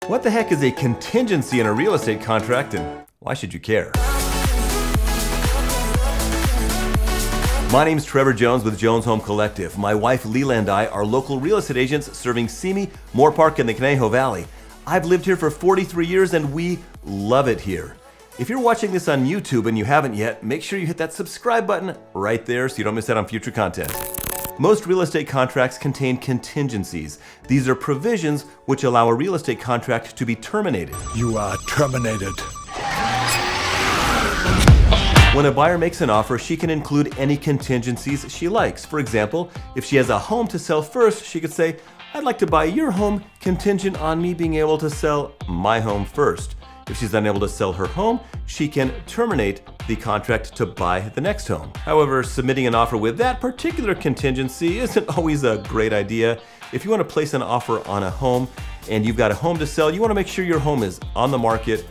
What the heck is a contingency in a real estate contract, and why should you care? My name's Trevor Jones with Jones Home Collective. My wife Leila and I are local real estate agents serving Simi, Moorpark, and the Conejo Valley. I've lived here for 43 years and we love it here. If you're watching this on YouTube and you haven't yet, make sure you hit that subscribe button right there so you don't miss out on future content. Most real estate contracts contain contingencies. These are provisions which allow a real estate contract to be terminated. You are terminated. When a buyer makes an offer, she can include any contingencies she likes. For example, if she has a home to sell first, she could say, "I'd like to buy your home contingent on me being able to sell my home first." If she's unable to sell her home, she can terminate the contract to buy the next home. However, submitting an offer with that particular contingency isn't always a great idea. If you want to place an offer on a home and you've got a home to sell, you want to make sure your home is on the market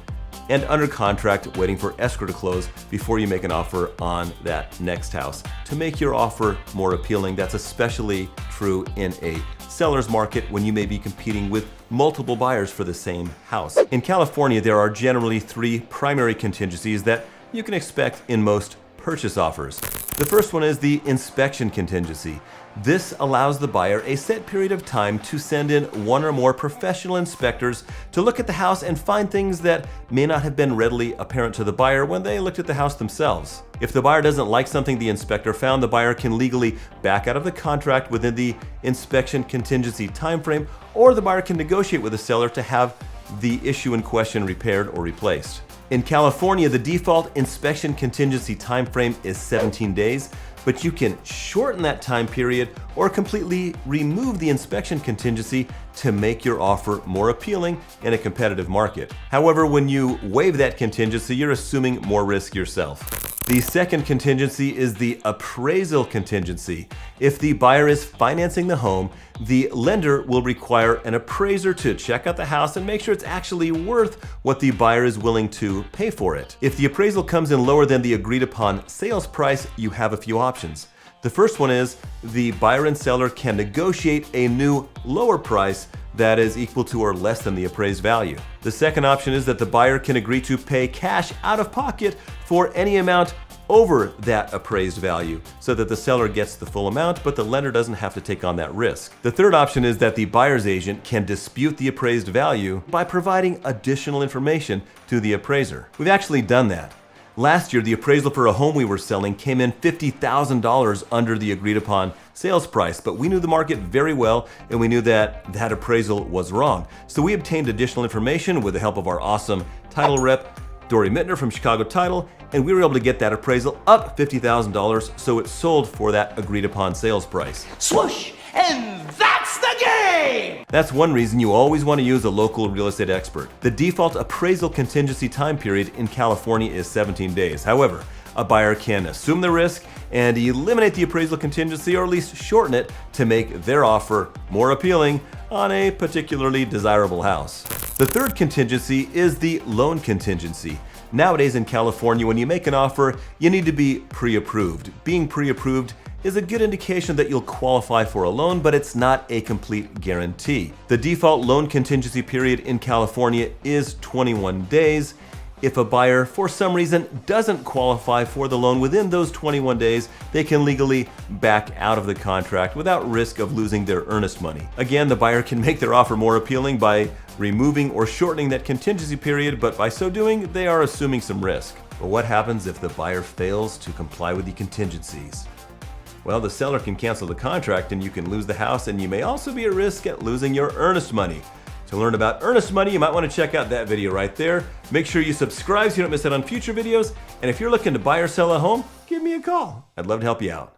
and under contract waiting for escrow to close before you make an offer on that next house. To make your offer more appealing, that's especially true in a seller's market when you may be competing with multiple buyers for the same house. In California, there are generally three primary contingencies that you can expect in most purchase offers. The first one is the inspection contingency. This allows the buyer a set period of time to send in one or more professional inspectors to look at the house and find things that may not have been readily apparent to the buyer when they looked at the house themselves. If the buyer doesn't like something the inspector found, the buyer can legally back out of the contract within the inspection contingency timeframe, or the buyer can negotiate with the seller to have the issue in question repaired or replaced. In California, the default inspection contingency timeframe is 17 days, but you can shorten that time period or completely remove the inspection contingency to make your offer more appealing in a competitive market. However, when you waive that contingency, you're assuming more risk yourself. The second contingency is the appraisal contingency. If the buyer is financing the home, the lender will require an appraiser to check out the house and make sure it's actually worth what the buyer is willing to pay for it. If the appraisal comes in lower than the agreed upon sales price, you have a few options. The first one is the buyer and seller can negotiate a new lower price that is equal to or less than the appraised value. The second option is that the buyer can agree to pay cash out of pocket for any amount over that appraised value so that the seller gets the full amount, but the lender doesn't have to take on that risk. The third option is that the buyer's agent can dispute the appraised value by providing additional information to the appraiser. We've actually done that. Last year, the appraisal for a home we were selling came in $50,000 under the agreed upon sales price, but we knew the market very well and we knew that that appraisal was wrong. So we obtained additional information with the help of our awesome title rep, Dory Mittner from Chicago Title, and we were able to get that appraisal up $50,000 so it sold for that agreed upon sales price. Swoosh! And that's the game! That's one reason you always want to use a local real estate expert. The default appraisal contingency time period in California is 17 days. However, a buyer can assume the risk and eliminate the appraisal contingency, or at least shorten it to make their offer more appealing on a particularly desirable house. The third contingency is the loan contingency. Nowadays in California, when you make an offer, you need to be pre-approved. Being pre-approved is a good indication that you'll qualify for a loan, but it's not a complete guarantee. The default loan contingency period in California is 21 days. If a buyer, for some reason, doesn't qualify for the loan within those 21 days, they can legally back out of the contract without risk of losing their earnest money. Again, the buyer can make their offer more appealing by removing or shortening that contingency period, but by so doing, they are assuming some risk. But what happens if the buyer fails to comply with the contingencies? Well, the seller can cancel the contract and you can lose the house, and you may also be at risk at losing your earnest money. To learn about earnest money, you might want to check out that video right there. Make sure you subscribe so you don't miss out on future videos. And if you're looking to buy or sell a home, give me a call. I'd love to help you out.